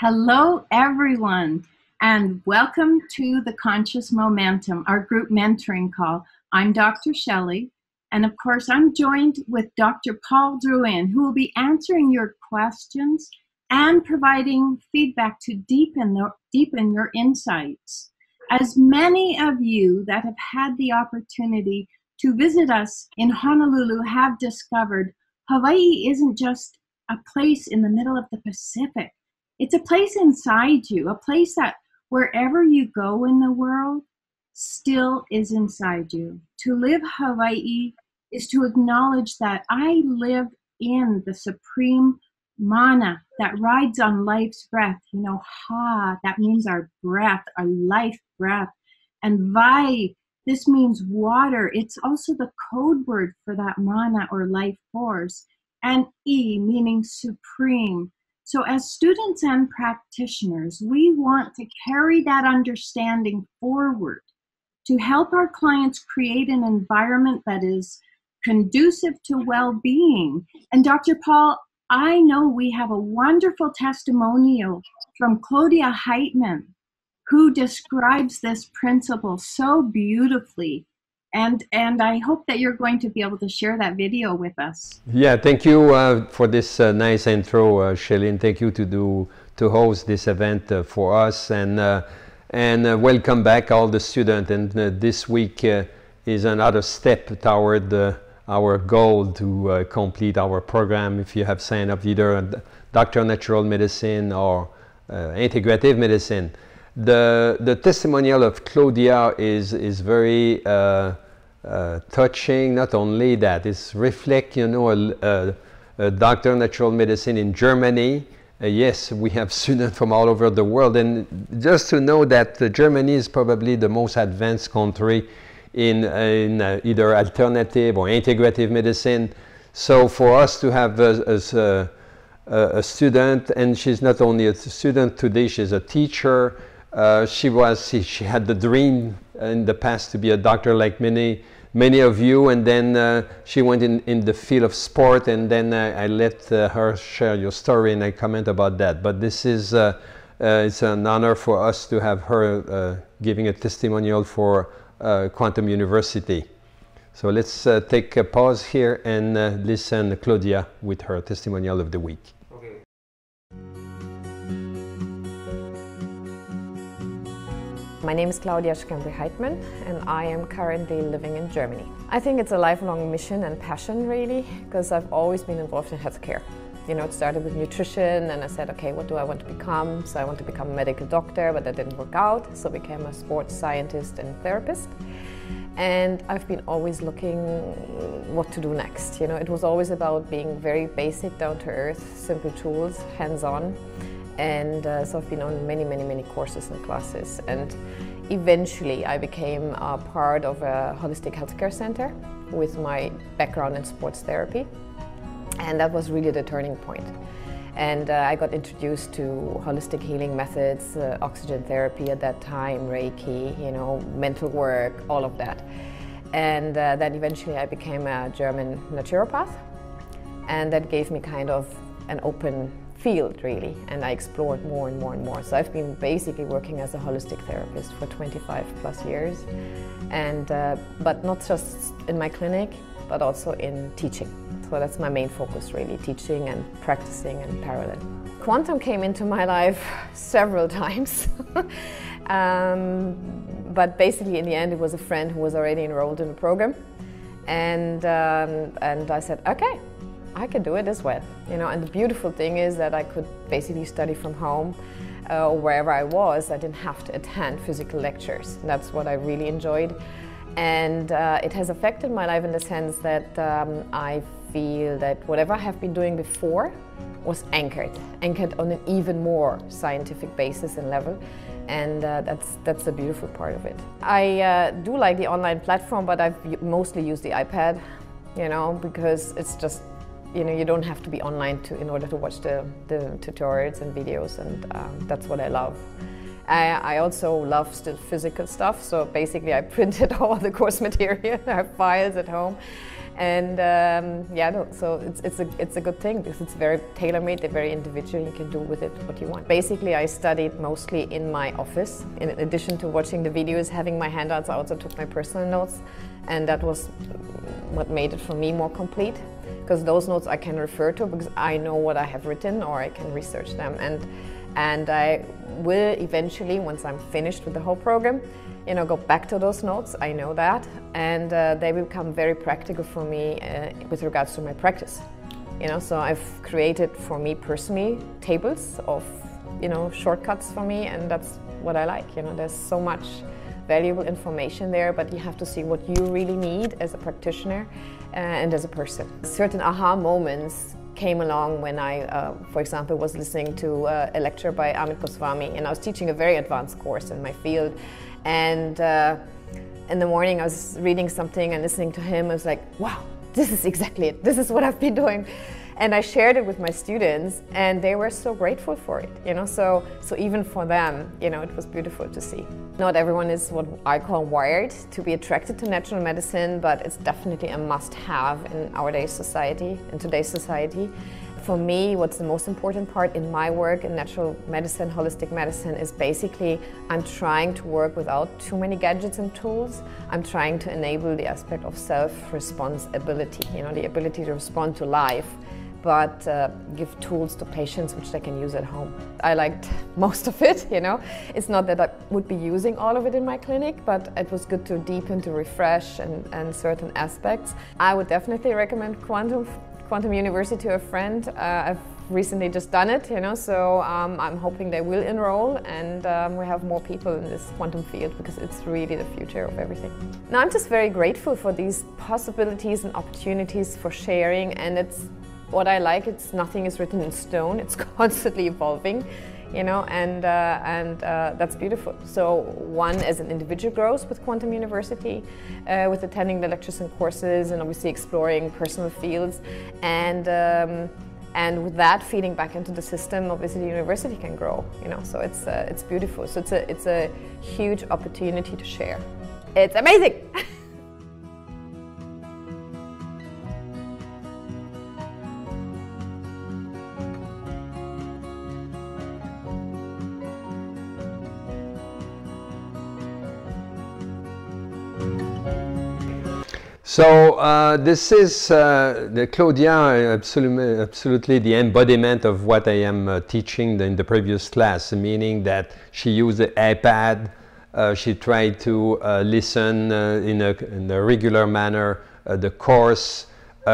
Hello, everyone, and welcome to the Conscious Momentum, our group mentoring call. I'm Dr. Shelley, and of course, I'm joined with Dr. Paul Drouin, who will be answering your questions and providing feedback to deepen your insights. As many of you that have had the opportunity to visit us in Honolulu have discovered, Hawaii isn't just a place in the middle of the Pacific. It's a place inside you, a place that wherever you go in the world still is inside you. To live Hawaii is to acknowledge that I live in the supreme mana that rides on life's breath. You know, ha, that means our breath, our life breath. And vai, this means water. It's also the code word for that mana or life force. And I, meaning supreme. So as students and practitioners, we want to carry that understanding forward to help our clients create an environment that is conducive to well-being. And Dr. Paul, I know we have a wonderful testimonial from Claudia Heitmann, who describes this principle so beautifully. And I hope that you're going to be able to share that video with us. Yeah, thank you for this nice intro, Shelley, and thank you to host this event for us, and welcome back all the students. And this week is another step toward our goal to complete our program. If you have signed up either a Doctor of Natural Medicine or Integrative Medicine. The testimonial of Claudia is very touching. Not only that, it's reflect, you know, a Doctor of Natural Medicine in Germany. Yes, we have students from all over the world, and just to know that Germany is probably the most advanced country in either alternative or integrative medicine. So for us to have a student, and she's not only a student today, she's a teacher. She had the dream in the past to be a doctor like many of you, and then she went in the field of sport, and then I let her share your story and I comment about that. But this is it's an honor for us to have her giving a testimonial for Quantum University. So let's take a pause here and listen to Claudia with her testimonial of the week. My name is Claudia Heitmann, and I am currently living in Germany. I think it's a lifelong mission and passion, really, because I've always been involved in healthcare. You know, it started with nutrition, and I said, okay, what do I want to become? So I want to become a medical doctor, but that didn't work out, so I became a sports scientist and therapist. And I've been always looking what to do next. You know, it was always about being very basic, down to earth, simple tools, hands-on. And so I've been on many courses and classes, and eventually I became a part of a holistic healthcare center with my background in sports therapy, and that was really the turning point. And I got introduced to holistic healing methods, oxygen therapy at that time, Reiki, you know, mental work, all of that. And then eventually I became a German naturopath, and that gave me kind of an open field, really, and I explored more and more. So I've been basically working as a holistic therapist for 25 plus years, and but not just in my clinic, but also in teaching. So that's my main focus, really, teaching and practicing in parallel. Quantum came into my life several times, but basically in the end it was a friend who was already enrolled in the program, and I said, okay, I could do it as well, you know. And the beautiful thing is that I could basically study from home or wherever I was. I didn't have to attend physical lectures. That's what I really enjoyed, and it has affected my life in the sense that I feel that whatever I have been doing before was anchored on an even more scientific basis and level, and that's the beautiful part of it. I do like the online platform, but I've mostly used the iPad, you know, because it's just, you know, you don't have to be online in order to watch the tutorials and videos, and that's what I love. I also love still physical stuff, so basically I printed all the course material. I have files at home, And yeah, no, so it's a good thing because it's very tailor-made, they're very individual, you can do with it what you want. Basically, I studied mostly in my office. In addition to watching the videos, having my handouts, I also took my personal notes, and that was what made it for me more complete, because those notes I can refer to because I know what I have written, or I can research them. And I will eventually, once I'm finished with the whole program, you know, go back to those notes, I know that, and they become very practical for me with regards to my practice. You know, so I've created for me personally tables of, you know, shortcuts for me, and that's what I like. You know, there's so much valuable information there, but you have to see what you really need as a practitioner and as a person. Certain aha moments came along when I, for example, was listening to a lecture by Amit Goswami, and I was teaching a very advanced course in my field. And in the morning I was reading something and listening to him. I was like, wow, this is exactly it. This is what I've been doing. And I shared it with my students, and they were so grateful for it, you know, so even for them, you know, it was beautiful to see. Not everyone is what I call wired to be attracted to natural medicine, but it's definitely a must-have in our today's society. For me, what's the most important part in my work in natural medicine, holistic medicine, is basically I'm trying to work without too many gadgets and tools. I'm trying to enable the aspect of self-responsibility, you know, the ability to respond to life, but give tools to patients which they can use at home. I liked most of it, you know. It's not that I would be using all of it in my clinic, but it was good to deepen, to refresh and certain aspects. I would definitely recommend Quantum University to a friend. I've recently just done it, you know, so I'm hoping they will enroll, and we have more people in this quantum field, because it's really the future of everything. Now, I'm just very grateful for these possibilities and opportunities for sharing, and it's what I like. It's nothing is written in stone. It's constantly evolving, you know, and that's beautiful. So one, as an individual, grows with Quantum University, with attending the lectures and courses, and obviously exploring personal fields, and with that feeding back into the system, obviously the university can grow, you know. So it's beautiful. So it's a huge opportunity to share. It's amazing. So this is the Claudia, absolutely the embodiment of what I am teaching in the previous class, meaning that she used the iPad, she tried to listen in a regular manner the course,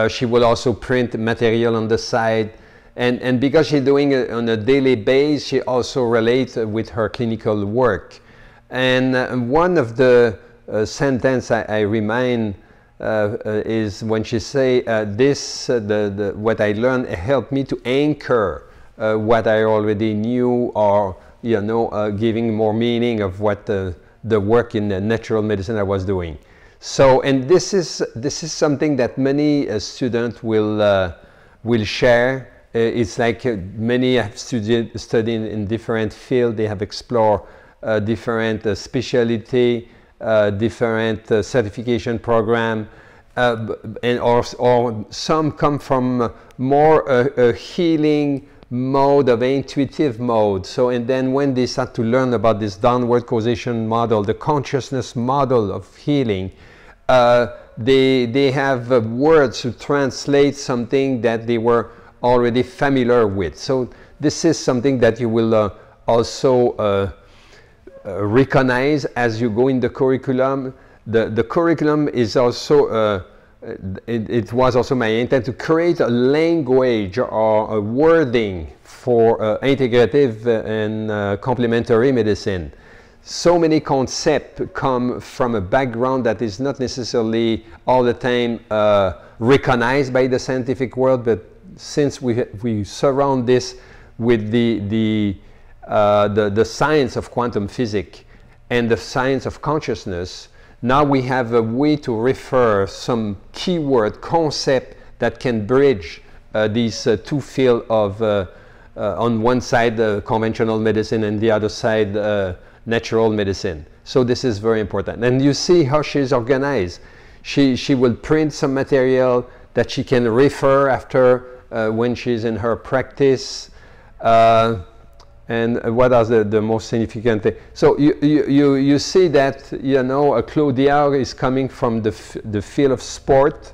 she will also print material on the side, and because she's doing it on a daily basis, she also relates with her clinical work. And one of the sentences I remind is when she say what I learned helped me to anchor what I already knew, or you know, giving more meaning of what the work in the natural medicine I was doing. So, and this is something that many students will share. It's like many have studied in different fields. They have explored different specialty, different certification program, or some come from more a healing mode, of intuitive mode. So, and then when they start to learn about this downward causation model, the consciousness model of healing, they have words to translate something that they were already familiar with. So this is something that you will also recognize as you go in the curriculum. The curriculum is also, it was also my intent to create a language or a wording for integrative and complementary medicine. So many concepts come from a background that is not necessarily all the time recognized by the scientific world, but since we surround this with the science of quantum physics and the science of consciousness, now we have a way to refer some keyword concept that can bridge these two fields of, on one side, conventional medicine, and the other side, natural medicine. So this is very important. And you see how she's organized. She will print some material that she can refer after when she's in her practice. And what are the most significant things? So you see that, you know, Claudia is coming from the field of sport.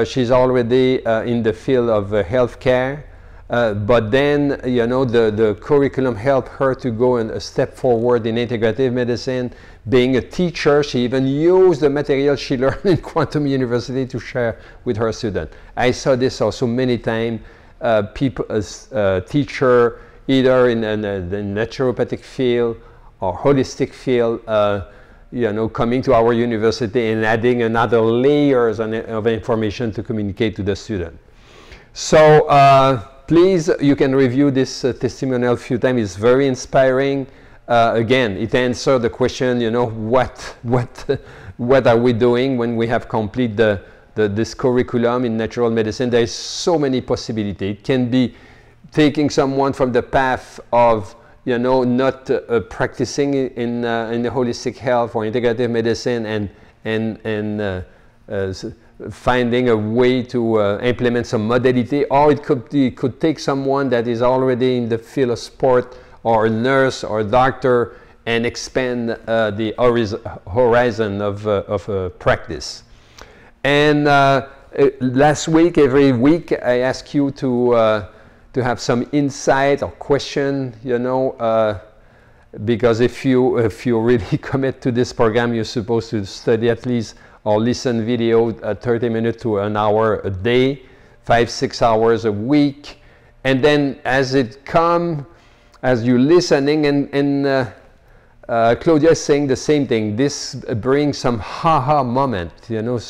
She's already in the field of healthcare. But then, you know, the curriculum helped her to go a step forward in integrative medicine. Being a teacher, she even used the material she learned in Quantum University to share with her students. I saw this also many times. People, teacher, either in the naturopathic field or holistic field, you know, coming to our university and adding another layers of information to communicate to the student. So please, you can review this testimonial a few times. It's very inspiring. Again, it answers the question, you know, what are we doing when we have completed this curriculum in natural medicine? There is so many possibilities. It can be taking someone from the path of, you know, not practicing in the holistic health or integrative medicine and finding a way to implement some modality, or it could take someone that is already in the field of sport or a nurse or a doctor and expand the horizon of practice. And last week, every week, I ask you to have some insight or question, you know, because if you really commit to this program, you're supposed to study at least or listen video 30 minutes to an hour a day, 5-6 hours a week, and then as it comes, as you're listening, and Claudia is saying the same thing. This brings some ha-ha moment, you know,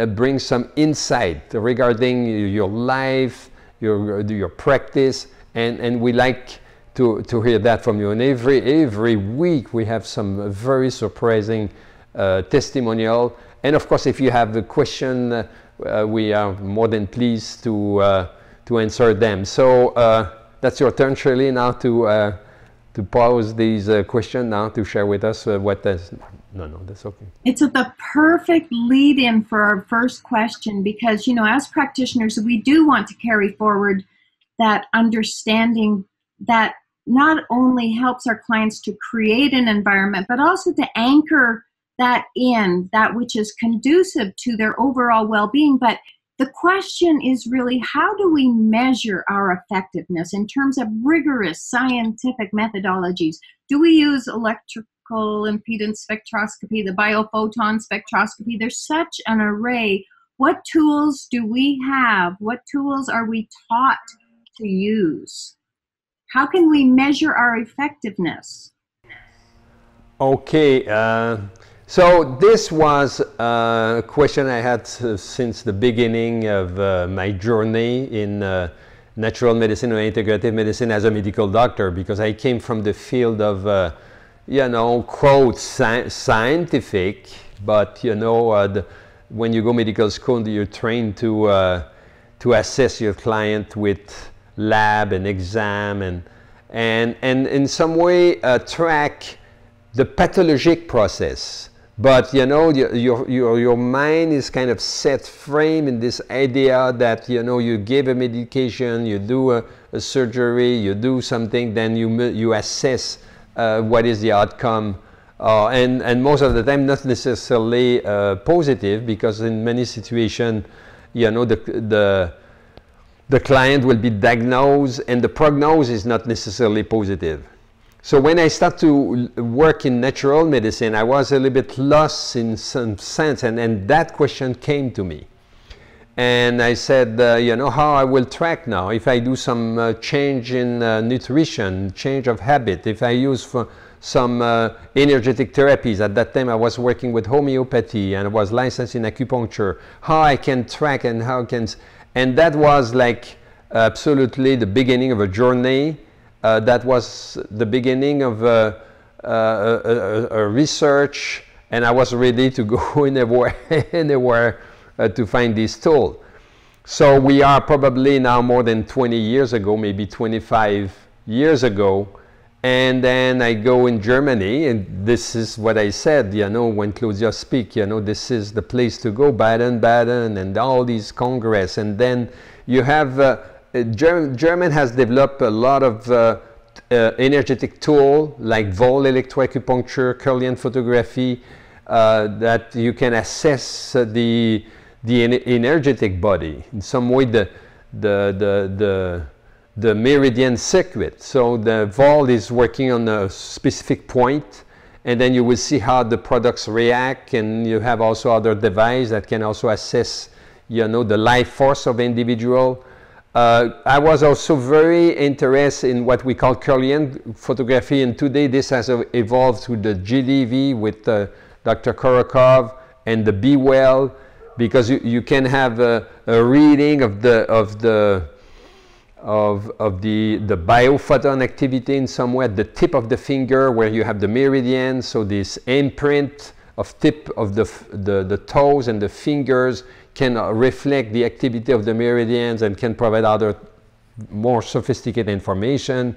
brings some insight regarding your life, your practice, and we like to hear that from you. And every week we have some very surprising testimonial. And of course, if you have a question, we are more than pleased to answer them. So that's your turn, Shirley, now to pose these questions now to share with us what does. No, that's okay. It's the perfect lead-in for our first question because, you know, as practitioners, we do want to carry forward that understanding that not only helps our clients to create an environment, but also to anchor that which is conducive to their overall well-being. But the question is really, how do we measure our effectiveness in terms of rigorous scientific methodologies? Do we use electrical impedance spectroscopy, the biophoton spectroscopy? There's such an array. What tools do we have? What tools are we taught to use? How can we measure our effectiveness? Okay. So this was a question I had since the beginning of my journey in natural medicine or integrative medicine as a medical doctor, because I came from the field of, you know, quote, scientific, but, you know, when you go medical school, you're trained to assess your client with lab and exam and in some way track the pathologic process. But, you know, your mind is kind of set frame in this idea that, you know, you give a medication, you do a surgery, you do something, then you assess what is the outcome. And most of the time, not necessarily positive, because in many situations, you know, the client will be diagnosed and the prognosis is not necessarily positive. So when I started to work in natural medicine, I was a little bit lost in some sense, and that question came to me. And I said, you know, how I will track now if I do some change in nutrition, change of habit, if I use some energetic therapies. At that time I was working with homeopathy and I was licensed in acupuncture, how I can track and and that was like absolutely the beginning of a journey. That was the beginning of a research, and I was ready to go anywhere to find this tool. So we are probably now more than 20 years ago, maybe 25 years ago, And then I go in Germany, and this is what I said, you know, when Claudia speak, you know, this is the place to go, Baden-Baden, and all these congress. And then you have, German has developed a lot of energetic tool like Vol electroacupuncture, Kirlian photography, that you can assess the energetic body. In some way, the meridian circuit. So the Vol is working on a specific point, and then you will see how the products react, and you have also other devices that can also assess, you know, the life force of individual. I was also very interested in what we call Kirlian photography, and today this has evolved to the GDV with Dr. Korokov and the Be Well, because you can have a reading of the biophoton activity in somewhere at the tip of the finger where you have the meridian. So this imprint of tip of the toes and the fingers can reflect the activity of the meridians and can provide other more sophisticated information.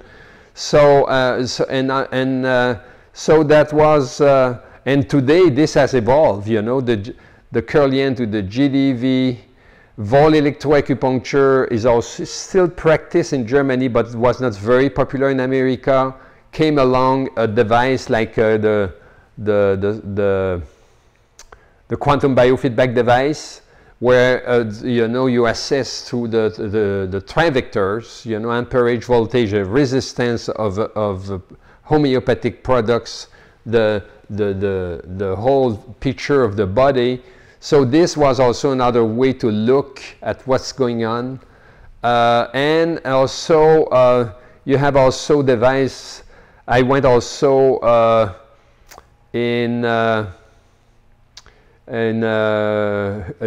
So so that was and today this has evolved, you know, the Kirlian to the GDV. Vol electroacupuncture is also still practiced in Germany, but was not very popular in America. Came along a device like the quantum biofeedback device, where you know, you assess through the trivectors, you know, amperage, voltage, resistance of homeopathic products, the whole picture of the body. So this was also another way to look at what's going on. And also, you have also device. I went also in a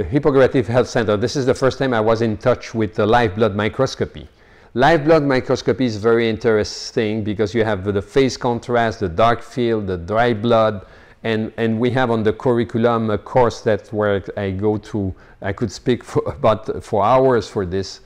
Hippocratic Health Center. This is the first time I was in touch with the live blood microscopy. Live blood microscopy is very interesting because you have the phase contrast, the dark field, the dry blood. And we have on the curriculum a course that where I go to, I could speak for hours for this,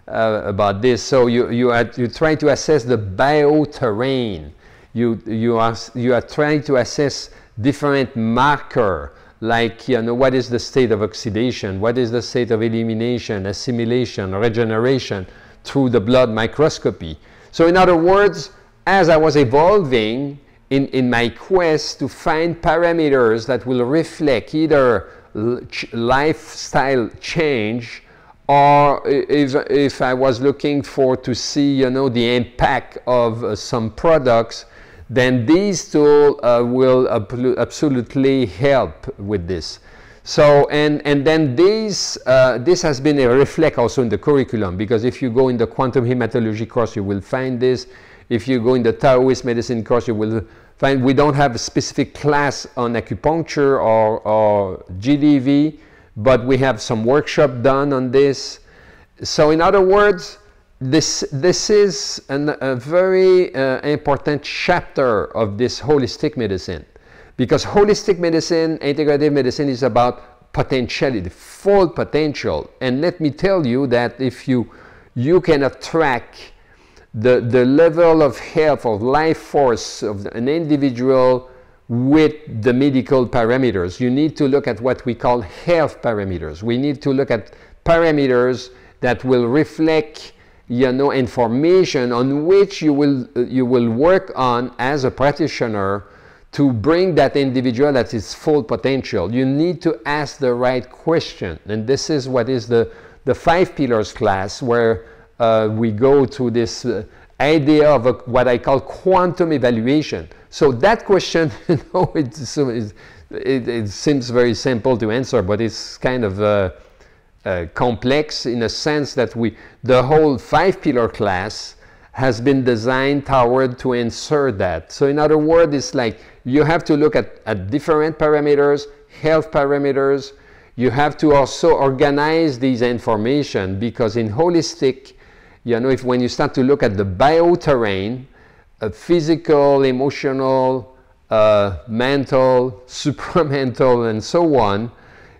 about this. So you try to assess the bioterrain. You are trying to assess different marker, like, you know, what is the state of oxidation, what is the state of elimination, assimilation, regeneration through the blood microscopy. So in other words, as I was evolving, in my quest to find parameters that will reflect either lifestyle change, or if I was looking to see, you know, the impact of some products, then these tools will absolutely help with this. So, and then this has been a reflect also in the curriculum, because if you go in the quantum hematology course, you will find this. If you go in the Taoist medicine course, you will find we don't have a specific class on acupuncture or GDV, but we have some workshop done on this. So in other words, this is a very important chapter of this holistic medicine, because holistic medicine, integrative medicine is about potentiality, full potential. And let me tell you that if you cannot track the level of health or life force of an individual with the medical parameters, you need to look at what we call health parameters. We need to look at parameters that will reflect, you know, information on which you will work on as a practitioner to bring that individual at its full potential. You need to ask the right question, and this is what is the 5 pillars class, where we go to this idea of what I call quantum evaluation. So that question, you know, it seems very simple to answer, but it's kind of complex in a sense that the whole 5 pillar class has been designed toward to answer that. So in other words, it's like you have to look at different parameters, health parameters. You have to also organize these information, because in holistic, you know, when you start to look at the bioterrain, physical, emotional, mental, supramental, and so on,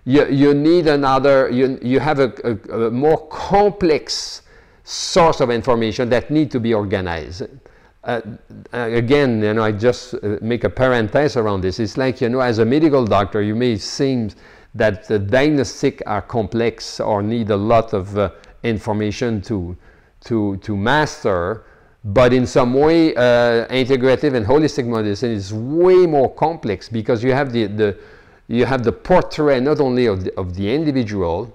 you need another, you have a more complex source of information that need to be organized. again, I just make a parenthesis around this. It's like, as a medical doctor, you may seem that the diagnostics are complex or need a lot of information to master, but in some way, integrative and holistic medicine is way more complex, because you have the portrait not only of the individual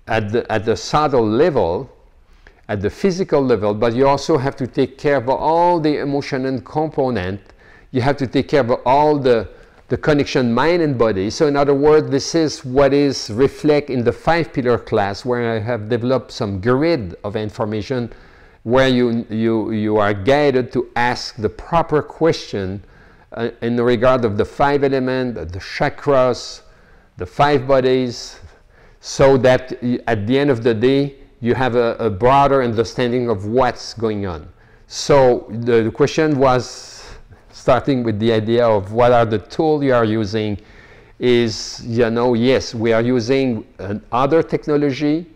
at the subtle level, at the physical level, but you also have to take care of all the emotional component. You have to take care of all the connection mind and body. So in other words, this is what is reflect in the 5-pillar class, where I have developed some grid of information where you are guided to ask the proper question in regard of the 5 elements, the chakras, the 5 bodies, so that at the end of the day, you have a broader understanding of what's going on. So the question was, starting with the idea of what are the tools you are using, is, yes, we are using other technology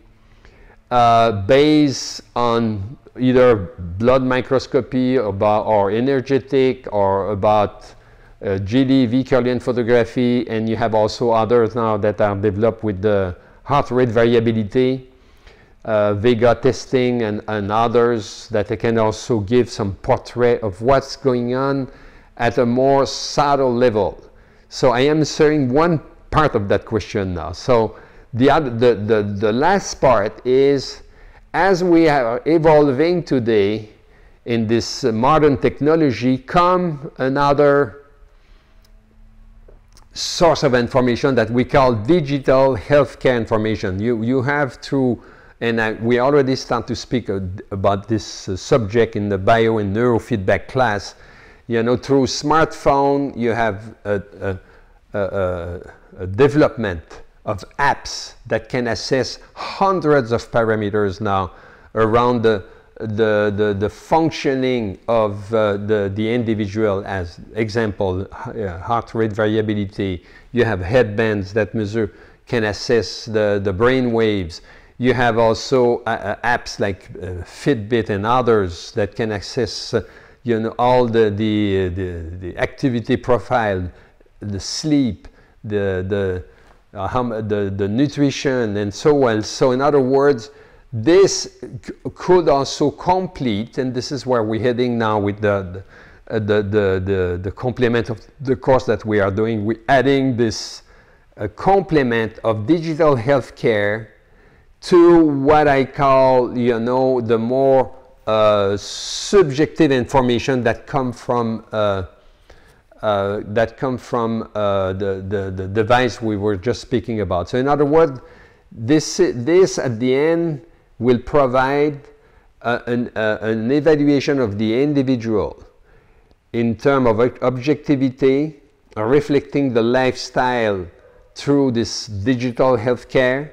based on either blood microscopy or energetic, or about GD, Kirlian photography, and you have also others now that are developed with the heart rate variability, Vega testing, and others that can also give some portrait of what's going on at a more subtle level. So I am answering one part of that question now. So the last part is, as we are evolving today in this modern technology, come another source of information that we call digital healthcare information. You have through, and we already start to speak about this subject in the bio and neurofeedback class. Through smartphone, you have a development of apps that can assess hundreds of parameters now around the functioning of the individual. As example, heart rate variability. You have headbands that can assess the brain waves. You have also apps like Fitbit and others that can access all the activity profile, the sleep, the nutrition, and so on. So in other words, this could also complete, and this is where we're heading now with the complement of the course that we are doing. We're adding this complement of digital healthcare to what I call, the more subjective information that come from the device we were just speaking about. So in other words, this at the end will provide an evaluation of the individual in terms of objectivity, reflecting the lifestyle through this digital healthcare,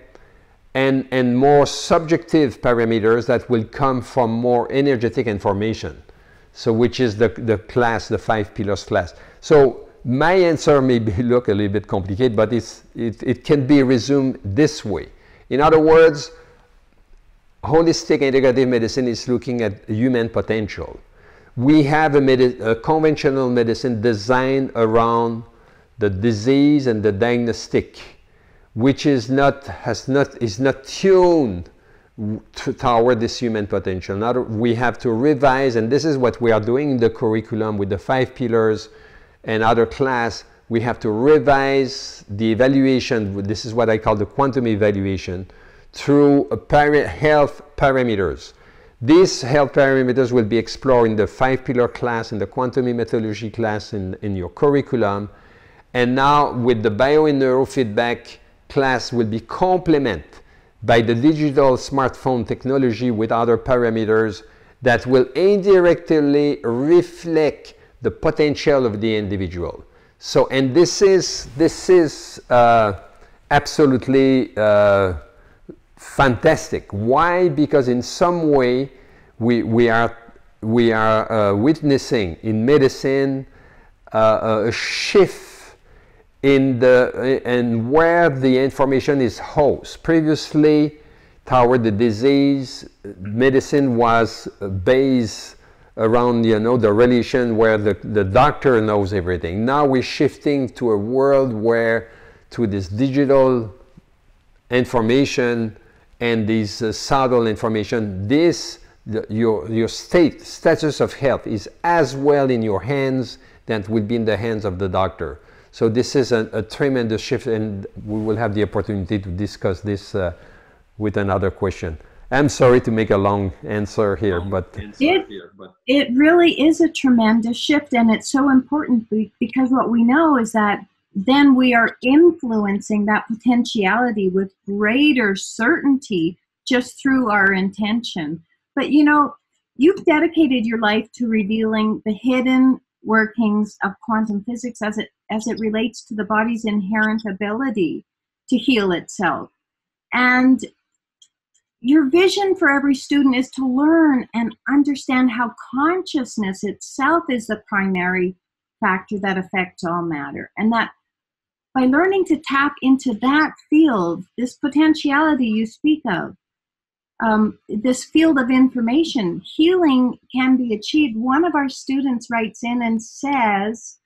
and more subjective parameters that will come from more energetic information. So which is the class, the 5 pillars class. So my answer may look a little bit complicated, but it can be resumed this way. In other words, holistic integrative medicine is looking at human potential. We have a conventional medicine designed around the disease and the diagnostic, which is not tuned toward this human potential. Now we have to revise, and this is what we are doing in the curriculum with the 5 pillars and other class. We have to revise the evaluation. This is what I call the quantum evaluation through health parameters. These health parameters will be explored in the 5 pillar class, in the quantum hematology class in your curriculum. And now with the bio and neurofeedback class will be complemented by the digital smartphone technology with other parameters that will indirectly reflect the potential of the individual. So, and this is absolutely fantastic. Why? Because in some way we are witnessing in medicine a shift in where the information is housed. Previously, toward the disease. Medicine was based around, you know, the relation where the doctor knows everything. Now we're shifting to a world where, to this digital information and this subtle information, your status of health is as well in your hands than it will be in the hands of the doctor. So this is a tremendous shift, and we will have the opportunity to discuss this with another question. I'm sorry to make a long answer here, but it really is a tremendous shift, and it's so important because what we know is that then we are influencing that potentiality with greater certainty just through our intention. But you know, you've dedicated your life to revealing the hidden workings of quantum physics as it relates to the body's inherent ability to heal itself. And your vision for every student is to learn and understand how consciousness itself is the primary factor that affects all matter, and that by learning to tap into that field, this potentiality you speak of, this field of information, healing can be achieved. One of our students writes in and says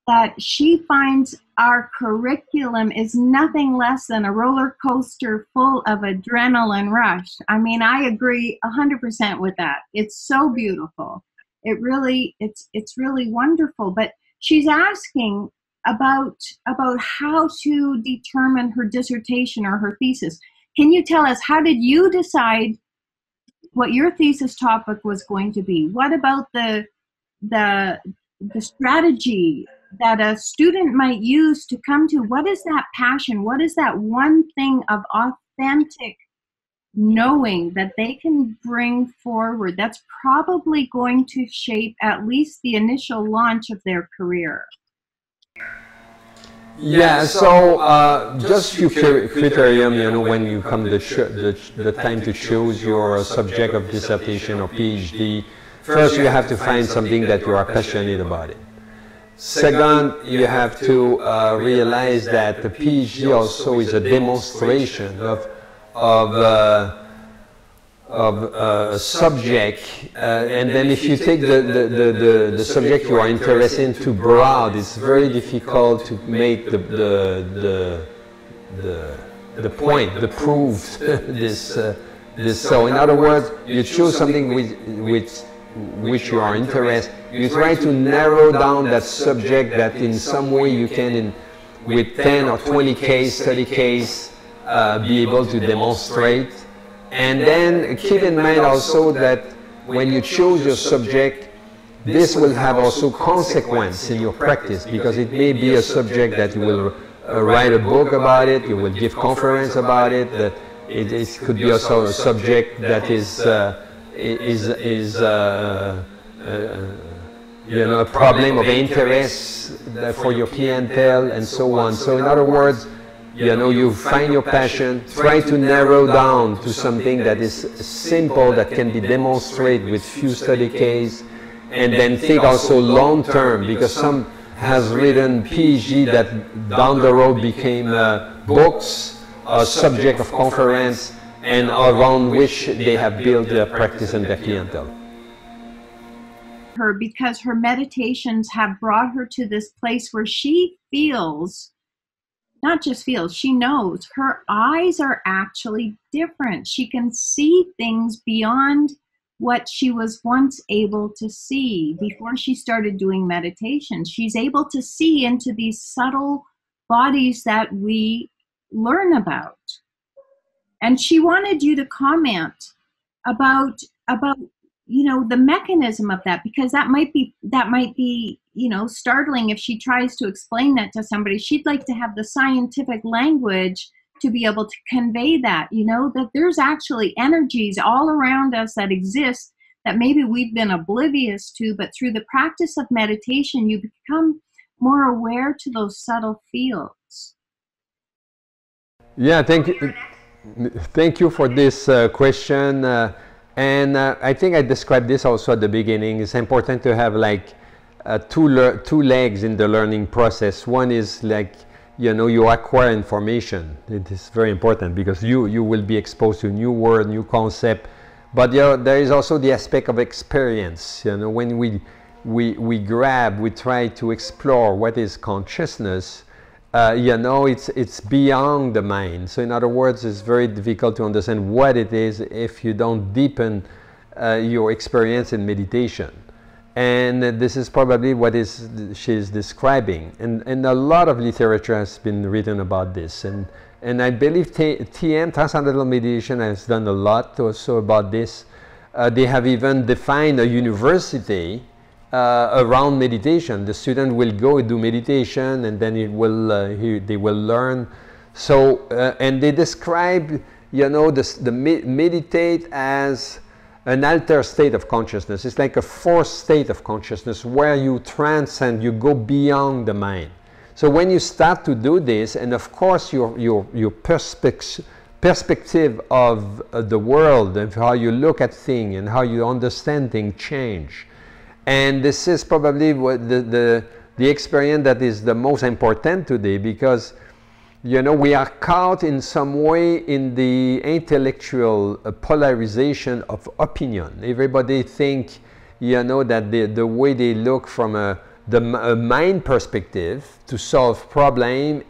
that she finds our curriculum is nothing less than a roller coaster full of adrenaline rush. I mean, I agree 100% with that. It's so beautiful. It's really wonderful. But she's asking about how to determine her dissertation or her thesis. Can you tell us, how did you decide what your thesis topic was going to be? What about the strategy that a student might use to come to? What is that passion? What is that one thing of authentic knowing that they can bring forward that's probably going to shape at least the initial launch of their career? Yeah, so just few criterion, you know, when you come the time to choose your subject of dissertation or PhD. First, you have to find something that you are passionate about it. Second, you have to realize that the PhD also is a demonstration of a subject, and then if you take the subject you are interested in too broad, it's very difficult to make the point, the proof. So in other words, you choose something which you are interested. You try to narrow down that subject that in some way you can, with 10 or 20 case, 30 case, be able to demonstrate. And then keep in mind also that when you choose your subject, this will have also consequence in your practice, because it may be a subject that you will write a book about it, you will give conference about it, that it could be also a subject that is you know, a problem of interest for your clientele and so on. So in other words, you know, you find your passion, try to narrow down to something that is simple, that can be demonstrated with few study cases, and then think also long term, because some has written PhD that down the road became books, a subject of conference, and around which they have built their practice and their clientele. Her, because her meditations have brought her to this place where she feels, not just feels, she knows her eyes are actually different. She can see things beyond what she was once able to see before she started doing meditation. She's able to see into these subtle bodies that we learn about. And she wanted you to comment about you know, the mechanism of that, because that might be you know, startling if she tries to explain that to somebody. She'd like to have the scientific language to be able to convey that, you know, that there's actually energies all around us that exist that maybe we've been oblivious to, but through the practice of meditation, you become more aware to those subtle fields. Yeah, thank you for this question. And I think I described this also at the beginning. It's important to have like two legs in the learning process. One is like you acquire information. It is very important because you will be exposed to new word, new concept. But there is also the aspect of experience. When we grab, we try to explore what is consciousness. It's beyond the mind. So in other words, it's very difficult to understand what it is if you don't deepen your experience in meditation. And this is probably what she's describing. And a lot of literature has been written about this. And I believe TM, Transcendental Meditation, has done a lot also about this. They have even defined a university around meditation. The student will go do meditation, and then they will learn. So, and they describe, the meditate as an altered state of consciousness. It's like a fourth state of consciousness where you transcend, you go beyond the mind. So when you start to do this, and of course your perspective of the world and how you look at things and how you understand things change. And this is probably what the experience that is the most important today, because we are caught in some way in the intellectual polarization of opinion. Everybody think, that the way they look from a mind perspective to solve problem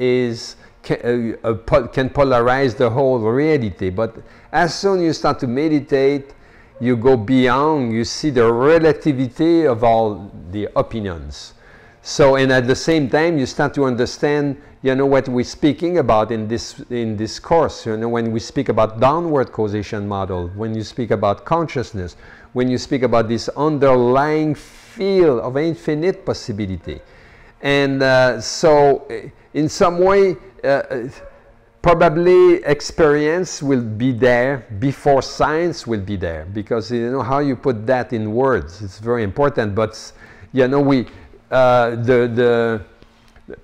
can polarize the whole reality. But as soon as you start to meditate, you go beyond, you see the relativity of all the opinions. So, and at the same time, you start to understand, what we're speaking about in this course. When we speak about downward causation model, when you speak about consciousness, when you speak about this underlying field of infinite possibility. And so, in some way, probably experience will be there before science will be there, because how you put that in words, it's very important. But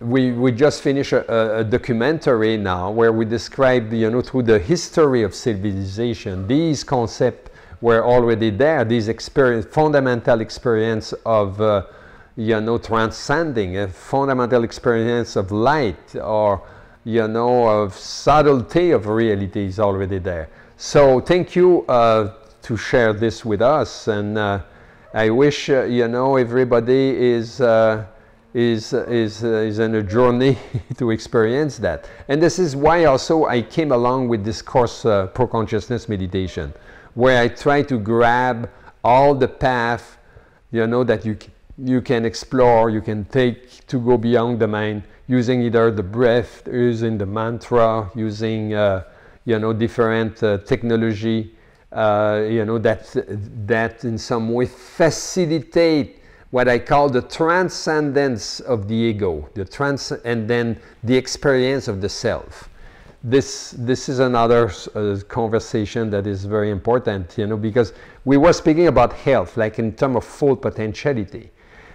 we just finished a documentary now where we describe, through the history of civilization, these concepts were already there. These fundamental experience of, transcending, a fundamental experience of light, or, of subtlety of reality is already there. So thank you to share this with us, and I wish, everybody is in a journey to experience that. And this is why also I came along with this course, Pro-Consciousness Meditation, where I try to grab all the path, that you can explore, you can take to go beyond the mind, using either the breath, using the mantra, using, different technology, that in some way facilitate what I call the transcendence of the ego, and then the experience of the self. This is another conversation that is very important, because we were speaking about health, like in terms of full potentiality.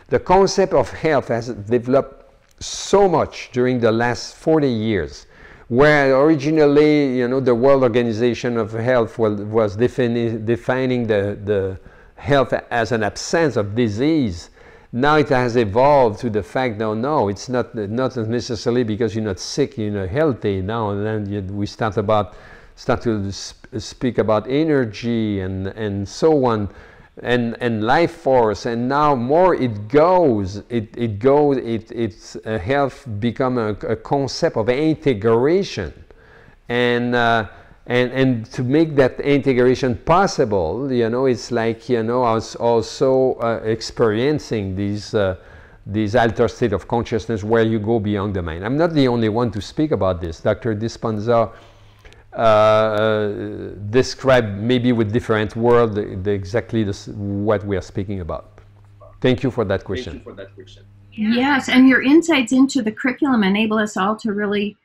The concept of health has developed so much during the last 40 years, where originally, the World Organization of Health was defining the health as an absence of disease. Now it has evolved to the fact that no, it's not necessarily because you're not sick, you're not healthy. Now and then we start to speak about energy and so on, and life force. And now more it goes, it's health become a concept of integration, and to make that integration possible, it's like, us also experiencing these altered state of consciousness where you go beyond the mind. I'm not the only one to speak about this. Dr. Dispenza described, maybe with different words, exactly what we are speaking about. Thank you for that question. Yes, and your insights into the curriculum enable us all to really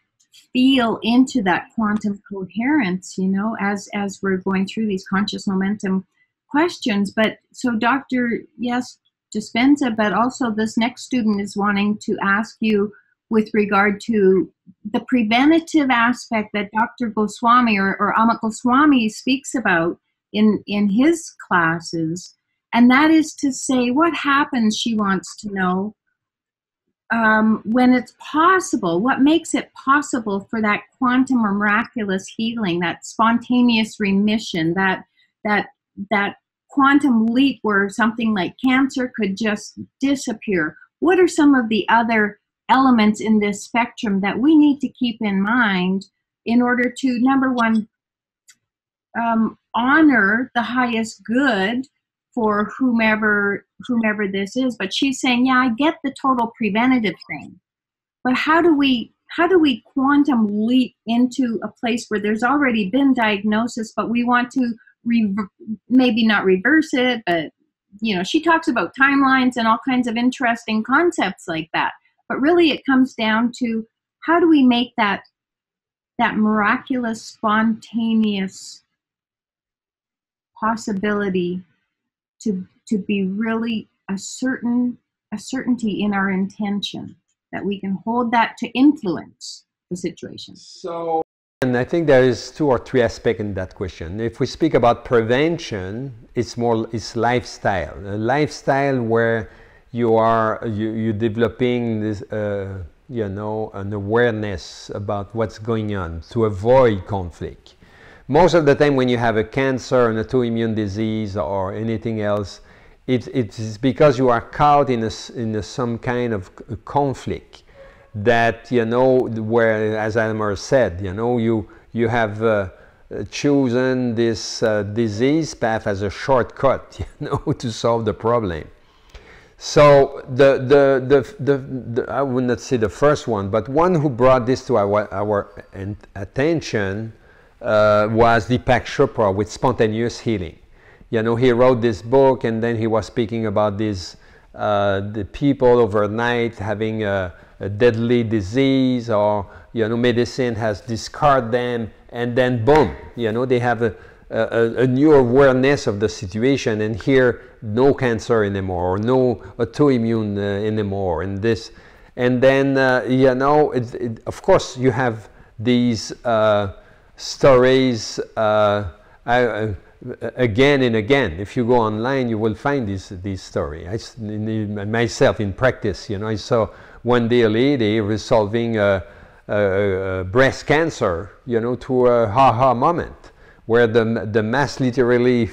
feel into that quantum coherence, as we're going through these conscious momentum questions. But so Dr. Dispenza, but also this next student is wanting to ask you with regard to the preventative aspect that Dr. Goswami or Amit Goswami speaks about in his classes. And that is to say, what happens, she wants to know, when it's possible, what makes it possible for that quantum or miraculous healing, that spontaneous remission, that quantum leap where something like cancer could just disappear? What are some of the other elements in this spectrum that we need to keep in mind in order to, number one, honor the highest good for whomever this is? But she's saying, yeah, I get the total preventative thing, but how do we quantum leap into a place where there's already been diagnosis, but we want to maybe not reverse it, but she talks about timelines and all kinds of interesting concepts like that. But really it comes down to, how do we make that miraculous, spontaneous possibility to be really a certainty in our intention, that we can hold that to influence the situation. So, and I think there is 2 or 3 aspects in that question. If we speak about prevention, it's lifestyle. A lifestyle where you're developing this, an awareness about what's going on to avoid conflict. Most of the time when you have a cancer, an autoimmune disease, or anything else, it's because you are caught in some kind of conflict that, where, as Elmer said, you have chosen this disease path as a shortcut, to solve the problem. So I would not say the first one, but one who brought this to our attention was Deepak Chopra with spontaneous healing. He wrote this book, and then he was speaking about the people overnight having a deadly disease, or medicine has discarded them, and then boom, they have a new awareness of the situation, and here no cancer anymore, or no autoimmune anymore, and then of course you have these stories again and again. If you go online, you will find these stories. Myself in practice, I saw one day a lady resolving breast cancer, through a ha-ha moment, where the mass literally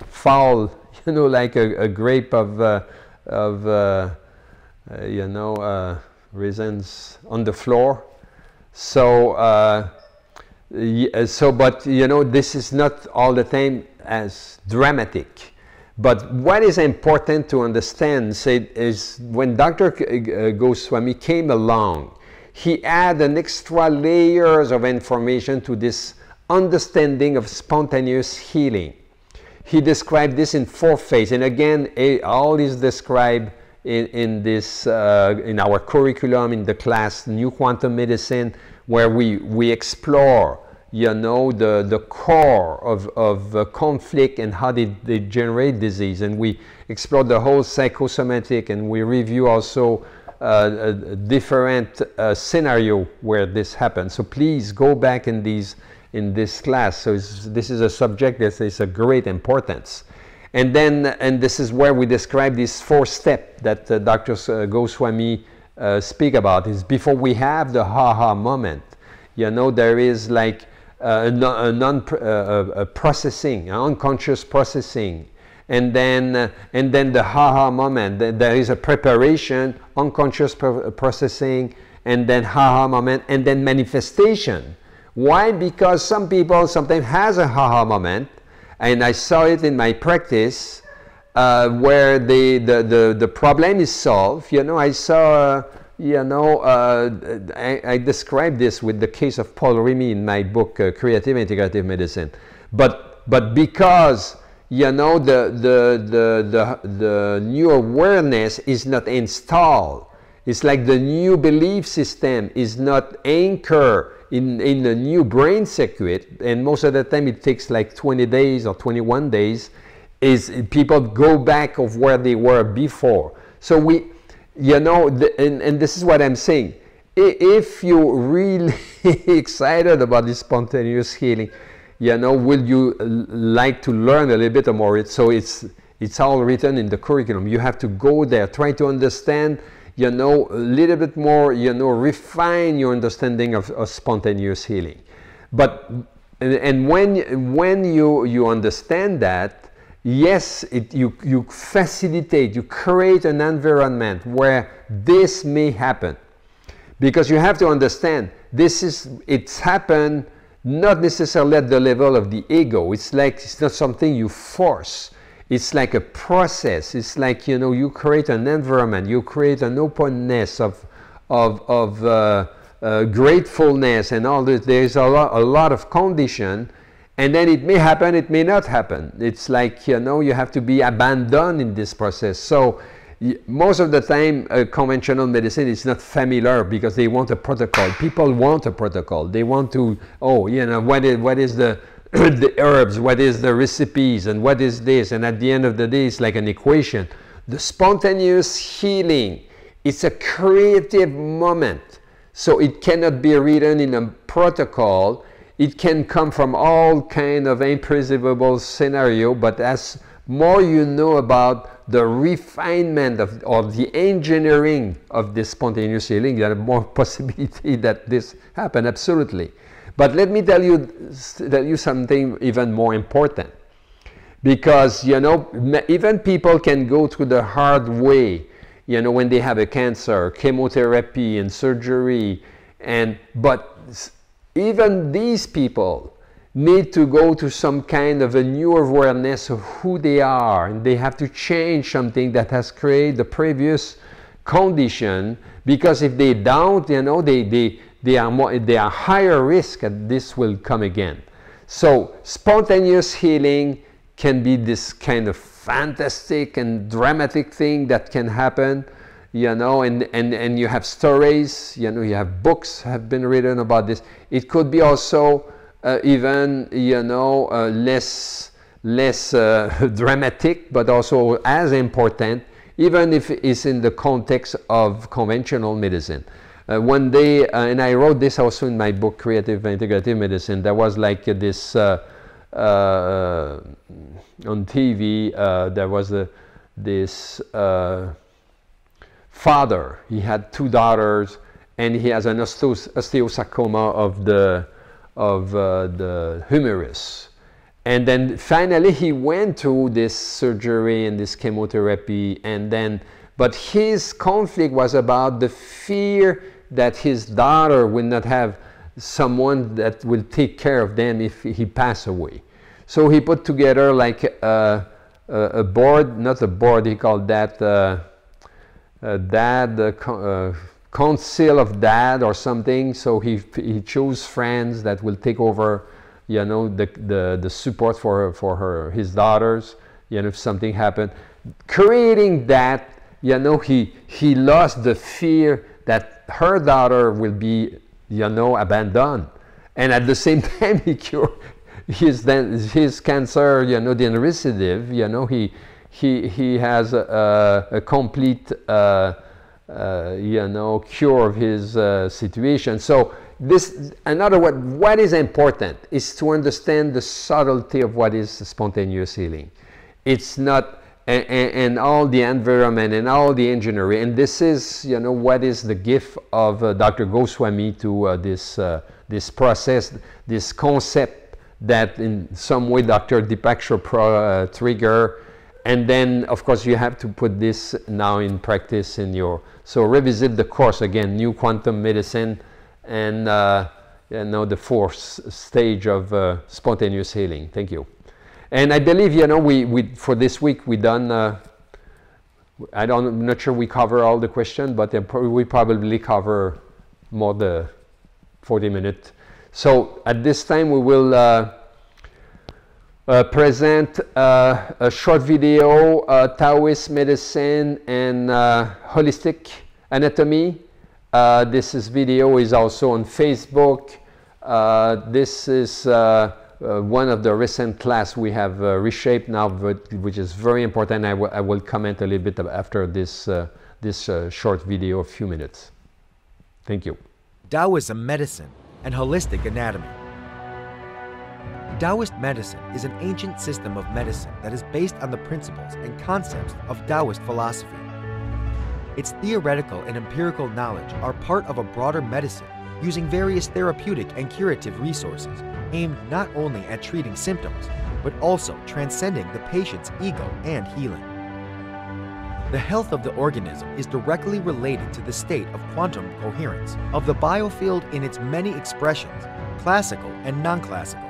fall, like a grape of raisins on the floor. But this is not all the time as dramatic. But what is important to understand is when Dr. Goswami came along, he added an extra layers of information to this understanding of spontaneous healing. He described this in 4 phases, and again, all is described in our curriculum, in the class New Quantum Medicine, where we explore, the core of conflict and how they generate disease, and we explore the whole psychosomatic, and we review also a different scenario where this happens. So please go back in this class. So this is a subject that is a great importance. And this is where we describe this 4 steps that Dr. Goswami speak about. Is before we have the ha-ha moment, there is like a processing, an unconscious processing, and then the ha-ha moment. There is a preparation, unconscious processing, and then ha-ha moment, and then manifestation. Why? Because some people sometimes has a ha-ha moment, and I saw it in my practice where the problem is solved. I saw. I described this with the case of Paul Remy in my book, Creative Integrative Medicine. But because, the new awareness is not installed. It's like the new belief system is not anchored in a new brain circuit, and most of the time it takes like 20 days or 21 days, is people go back of where they were before. So and this is what I'm saying. If you're really excited about this spontaneous healing, will you like to learn a little bit more? So it's all written in the curriculum. You have to go there, try to understand, a little bit more, refine your understanding of spontaneous healing. But and when you understand that, yes, you facilitate, you create an environment where this may happen, because you have to understand it's happened not necessarily at the level of the ego. It's not something you force. It's like a process. It's like, you create an environment, you create an openness of gratefulness and all this. There's a lot of condition, and then it may happen, it may not happen. It's like, you have to be abandoned in this process. So most of the time, conventional medicine is not familiar because they want a protocol. People want a protocol. They want to, what is the the herbs, what is the recipes, and what is this, and at the end of the day, it's like an equation. The spontaneous healing, it's a creative moment, so it cannot be written in a protocol. It can come from all kind of imperceivable scenario, but as more you know about the refinement of the engineering of this spontaneous healing, there are more possibility that this happen, absolutely. But let me tell you something even more important, because even people can go through the hard way, when they have a cancer, chemotherapy and surgery, but even these people need to go to some kind of a new awareness of who they are, and they have to change something that has created the previous condition, because if they don't, they are higher risk that this will come again. So spontaneous healing can be this kind of fantastic and dramatic thing that can happen, and you have stories, you have books have been written about this. It could be also even less dramatic, but also as important, even if it's in the context of conventional medicine. One day, and I wrote this also in my book, Creative Integrative Medicine, there was like this, on TV, there was this father. He had 2 daughters, and he has an osteosarcoma of the humerus. And then finally he went through this surgery and this chemotherapy, but his conflict was about the fear that his daughter will not have someone that will take care of them if he passes away. So he put together like a board, not a board, he called that council of dad or something. So he chose friends that will take over, the support for his daughters, if something happened. Creating that, he lost the fear that her daughter will be, abandoned. And at the same time, he cured his cancer, the recidive, he has a complete, cure of his situation. So this, in other words, what is important is to understand the subtlety of what is spontaneous healing. It's not, and all the environment and all the engineering. And this is, what is the gift of Dr. Goswami to this process, this concept that in some way Dr. Deepak Chopra trigger. And then, of course, you have to put this now in practice in so revisit the course again, New Quantum Medicine, and the 4th stage of spontaneous healing. Thank you. And I believe, we for this week we done, I'm not sure we cover all the questions, but we probably cover more the 40 minutes. So at this time we will present a short video, Taoist medicine and holistic anatomy. This video is also on Facebook. This is one of the recent class we have reshaped now, which is very important. I will comment a little bit after this short video, a few minutes. Thank you. Taoism medicine and holistic anatomy. Taoist medicine is an ancient system of medicine that is based on the principles and concepts of Taoist philosophy. its theoretical and empirical knowledge are part of a broader medicine using various therapeutic and curative resources aimed not only at treating symptoms, but also transcending the patient's ego and healing. The health of the organism is directly related to the state of quantum coherence of the biofield in its many expressions, classical and non-classical.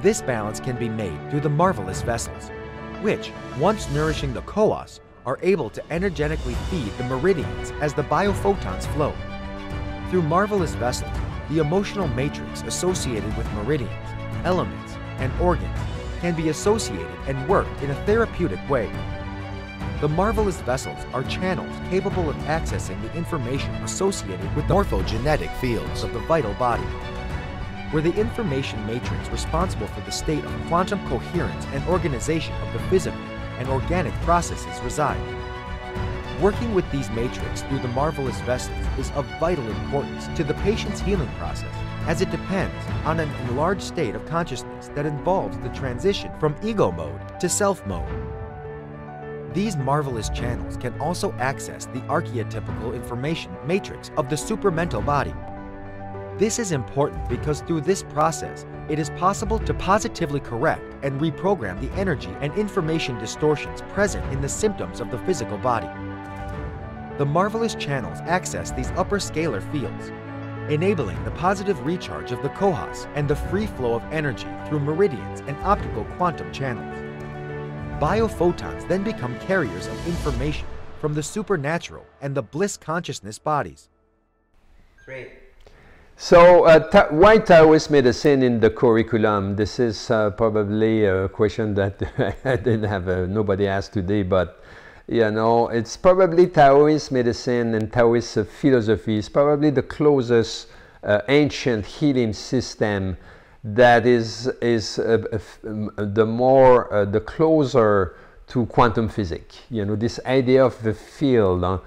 This balance can be made through the marvelous vessels, which, once nourishing the koas, are able to energetically feed the meridians as the biophotons flow. Through marvelous vessels, the emotional matrix associated with meridians, elements, and organs can be associated and worked in a therapeutic way. The marvelous vessels are channels capable of accessing the information associated with the morphogenetic fields of the vital body, where the information matrix responsible for the state of quantum coherence and organization of the physical and organic processes reside. Working with these matrix through the marvelous vessels is of vital importance to the patient's healing process, as it depends on an enlarged state of consciousness that involves the transition from ego mode to self mode. These marvelous channels can also access the archetypical information matrix of the supramental body. This is important because through this process, it is possible to positively correct and reprogram the energy and information distortions present in the symptoms of the physical body. The marvelous channels access these upper scalar fields, enabling the positive recharge of the kohas and the free flow of energy through meridians and optical quantum channels. Biophotons then become carriers of information from the supernatural and the bliss consciousness bodies. Great. So, why Taoist medicine in the curriculum? This is probably a question that I didn't have nobody asked today, but you know, it's probably Taoist medicine and Taoist philosophy is probably the closest ancient healing system that is the closer to quantum physics. You know, this idea of the field,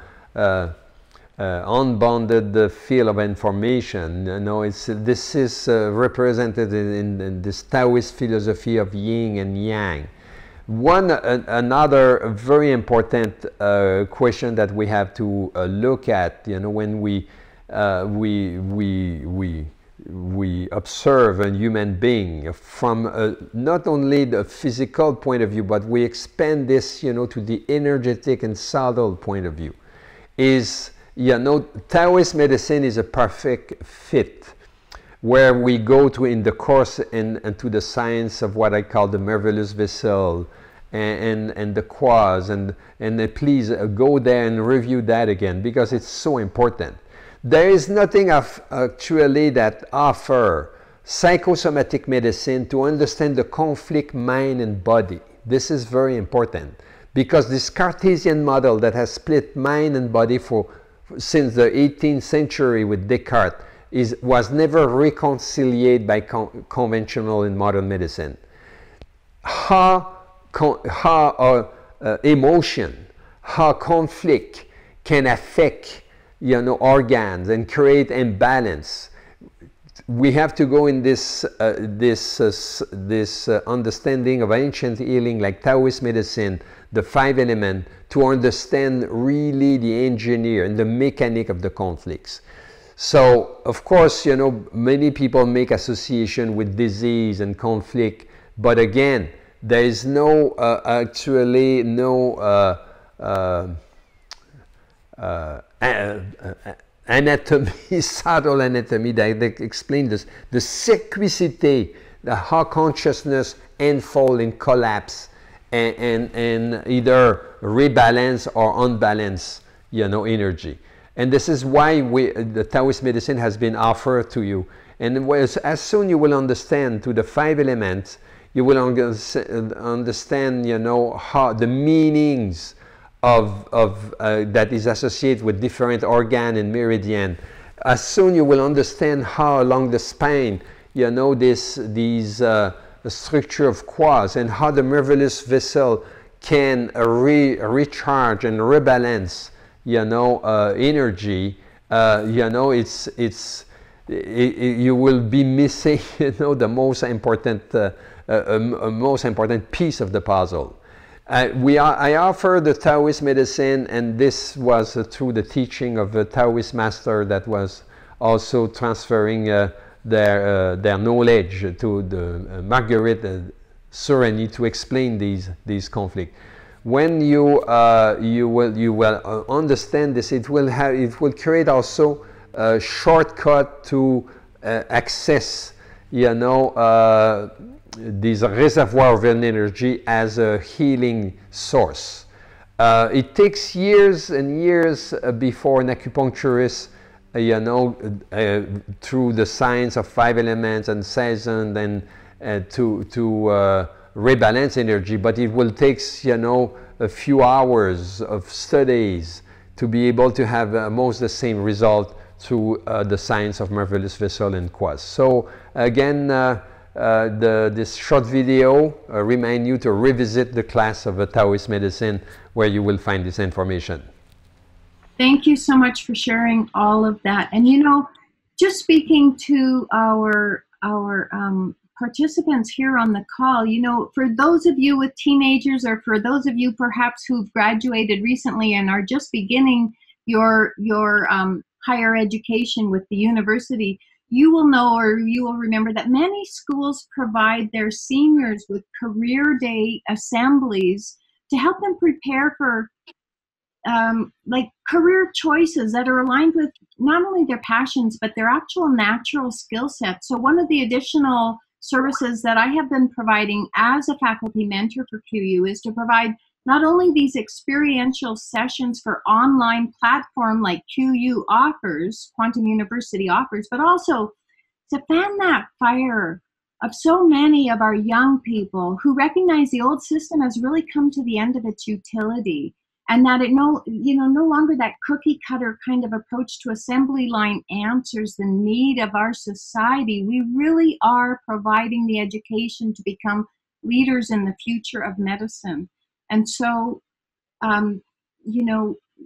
unbounded field of information. You know, this is represented in this Taoist philosophy of yin and yang. Another very important question that we have to look at, you know, when we observe a human being from not only the physical point of view, but we expand this, you know, to the energetic and subtle point of view. Is, you know, Taoist medicine is a perfect fit, where we go to in the course and to the science of what I call the marvelous vessel and the quas, and please go there and review that again, because it's so important. There is nothing actually that offer psychosomatic medicine to understand the conflict mind and body. This is very important, because this Cartesian model that has split mind and body since the 18th century with Descartes was never reconciled by conventional and modern medicine. How emotion, how conflict can affect, you know, organs and create imbalance. We have to go in this understanding of ancient healing, like Taoist medicine, the 5 elements, to understand really the engineer and the mechanic of the conflicts. So, of course, you know, many people make association with disease and conflict, but again, there is no actually no anatomy, subtle anatomy that explain this, the cyclicity, how consciousness unfold and collapse and either rebalance or unbalance, you know, energy. And this is why the Taoist medicine has been offered to you. And as soon you will understand to the 5 elements, you will understand, you know, how the meanings of that is associated with different organ and meridian. As soon you will understand how along the spine, you know, these structure of quas, and how the marvelous vessel can recharge and rebalance, you know, energy. You know, you will be missing, you know, the most important piece of the puzzle. I offer the Taoist medicine, and this was through the teaching of a Taoist master that was also transferring their knowledge to the Marguerite Soreni to explain these conflicts. When you will understand this, it will create also a shortcut to access, this reservoir of energy as a healing source. It takes years and years before an acupuncturist, through the science of 5 elements and season, and to rebalance energy, but it will take, a few hours of studies to be able to have almost the same result through the science of marvelous vessel and quartz. So again, this short video remind you to revisit the class of Taoist medicine where you will find this information. Thank you so much for sharing all of that. And just speaking to our participants here on the call, for those of you with teenagers, or for those of you perhaps who've graduated recently and are just beginning your higher education with the university, you will know, or you will remember, that many schools provide their seniors with career day assemblies to help them prepare for like career choices that are aligned with not only their passions, but their actual natural skill set. So one of the additional services that I have been providing as a faculty mentor for QU is to provide not only these experiential sessions for online platform like QU offers, Quantum University offers, but also to fan that fire of so many of our young people who recognize the old system has really come to the end of its utility, and that it no longer that cookie cutter kind of approach to assembly line answers the need of our society. We really are providing the education to become leaders in the future of medicine. And so,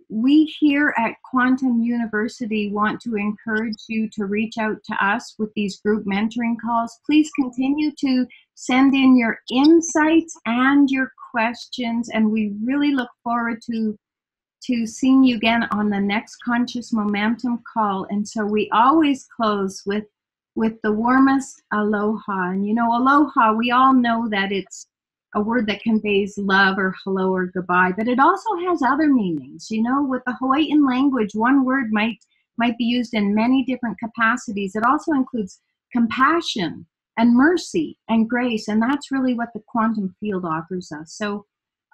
we here at Quantum University want to encourage you to reach out to us with these group mentoring calls. Please continue to send in your insights and your questions, and we really look forward to seeing you again on the next Conscious Momentum call. And so we always close with the warmest aloha. And aloha, we all know that it's a word that conveys love or hello or goodbye, but it also has other meanings. With the Hawaiian language, one word might be used in many different capacities. It also includes compassion and mercy and grace, and that's really what the quantum field offers us. So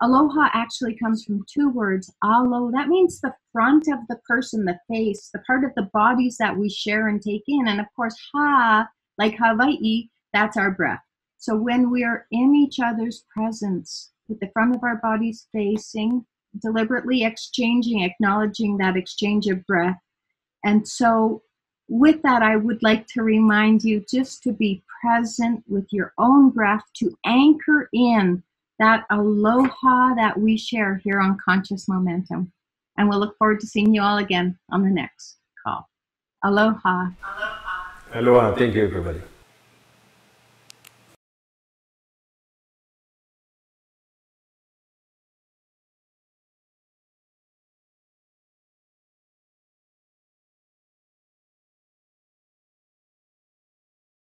aloha actually comes from two words. Alo, that means the front of the person, the face, the part of the bodies that we share and take in. And of course, ha, like Hawaii, that's our breath. So when we are in each other's presence, with the front of our bodies facing, deliberately exchanging, acknowledging that exchange of breath. And so with that, I would like to remind you just to be present with your own breath, to anchor in that aloha that we share here on Conscious Momentum. And we'll look forward to seeing you all again on the next call. Aloha. Aloha. Thank you, everybody.